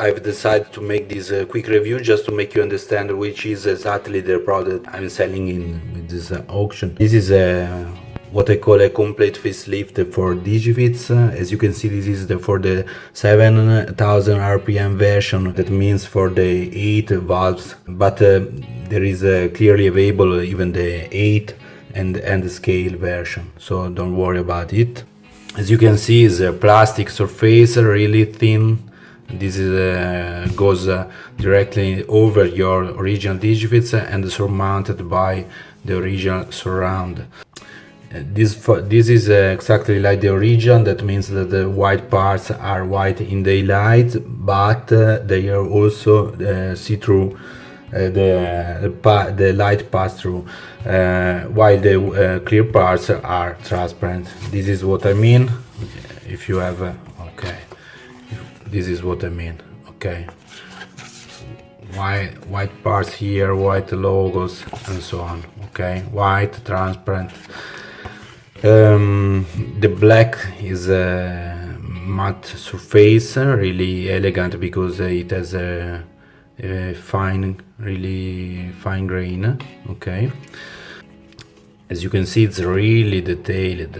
I've decided to make this quick review just to make you understand which is exactly the product I'm selling in with this auction. This is what I call a complete facelift for DIGIFIZ. As you can see, this is for the 7000 RPM version. That means for the 8 valves, but there is clearly available even the 8 and the scale version, so don't worry about it. As you can see, it's a plastic surface, really thin. This is, goes directly over your original DIGIFIZ and surmounted by the original surround. This is exactly like the original. That means that the white parts are white in daylight, but they are also see-through. The light pass through, while the clear parts are transparent. This is what I mean. If you have okay, this is what I mean. Okay, white parts here, white logos, and so on. Okay, white, transparent. The black is a matte surface, really elegant because it has a really fine grain. Okay, as you can see, it's really detailed,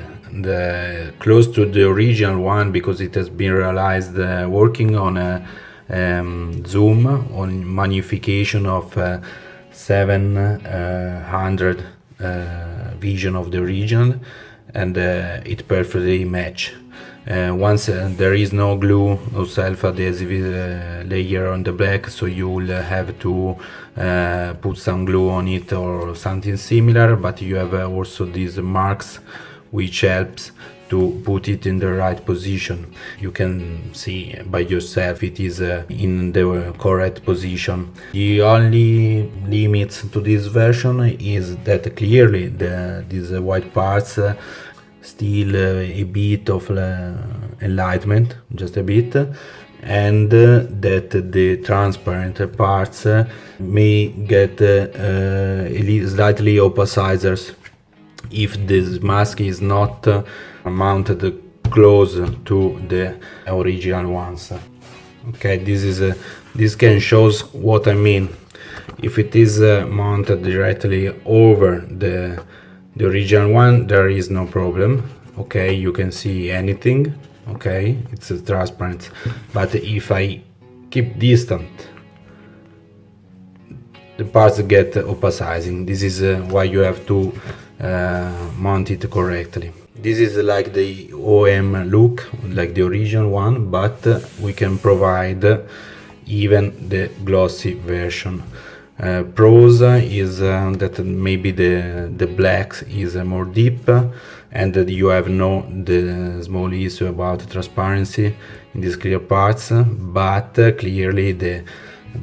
close to the original one, because it has been realized working on a zoom on magnification of 700 vision of the original, and it perfectly match. Once there is no glue or self-adhesive layer on the black, so you will have to put some glue on it or something similar, but you have also these marks which helps to put it in the right position. You can see by yourself it is in the correct position. The only limits to this version is that clearly these white parts still a bit of enlightenment, just a bit, and that the transparent parts may get slightly opacizers if this mask is not mounted close to the original ones. Okay, this can shows what I mean. If it is mounted directly over the original one, there is no problem. Okay, you can see anything. Okay, it's transparent. But if I keep distant, the parts get opacizing. This is why you have to mount it correctly. This is like the OM look, like the original one, but we can provide even the glossy version. Pros is that maybe the black is more deep, and that you have the small issue about transparency in these clear parts, but clearly the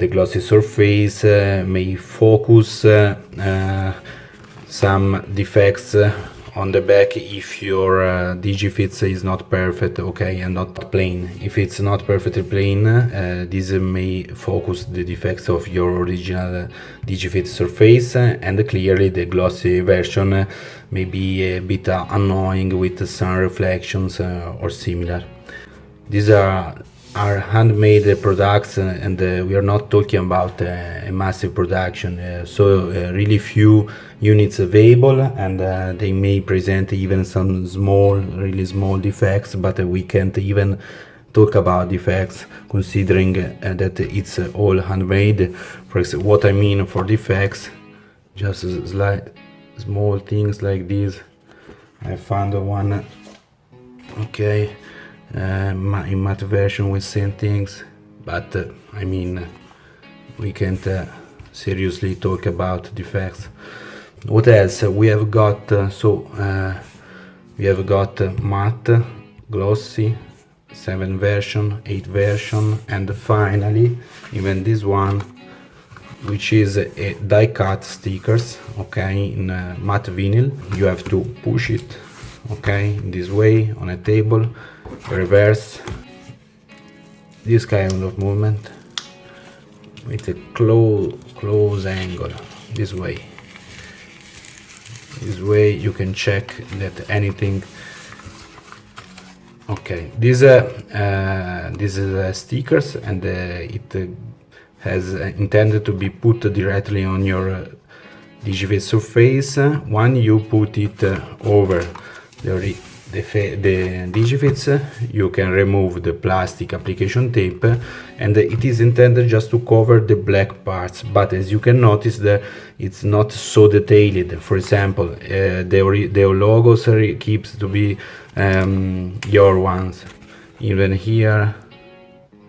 glossy surface may focus some defects on the back if your DIGIFIZ is not perfect, okay, and not plain. If it's not perfectly plain, this may focus the defects of your original DIGIFIZ surface, and clearly the glossy version may be a bit annoying with sun reflections or similar. These are handmade products, and we are not talking about a massive production, so really few units available, and they may present even some really small defects, but we can't even talk about defects considering that it's all handmade. For example, what I mean for defects, just like small things like this. I found one, okay, in matte version with same things, but I mean, we can't seriously talk about defects. What else we have got? We have got matte, glossy, 7 version, 8 version, and finally even this one, which is a die cut stickers, okay, in matte vinyl. You have to push it, okay, in this way on a table, reverse, this kind of movement with a close angle, this way you can check that anything Okay, this is stickers, and it has intended to be put directly on your DIGIFIZ surface. When you put it over the DIGIFIZ, you can remove the plastic application tape, and it is intended just to cover the black parts. But as you can notice, that it's not so detailed. For example, the logos keeps to be your ones. Even here,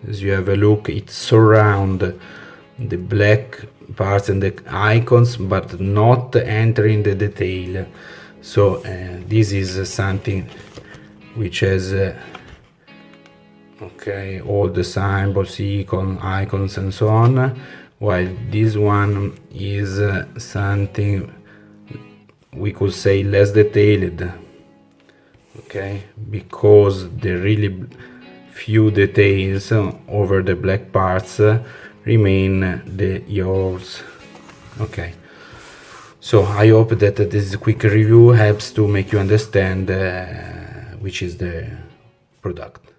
as you have a look, it surround the black parts and the icons, but not entering the detail. So this is something which has okay, all the symbols, icons and so on, while this one is something we could say less detailed, okay, because the really few details over the black parts remain yours. Okay, so I hope that this quick review helps to make you understand which is the product.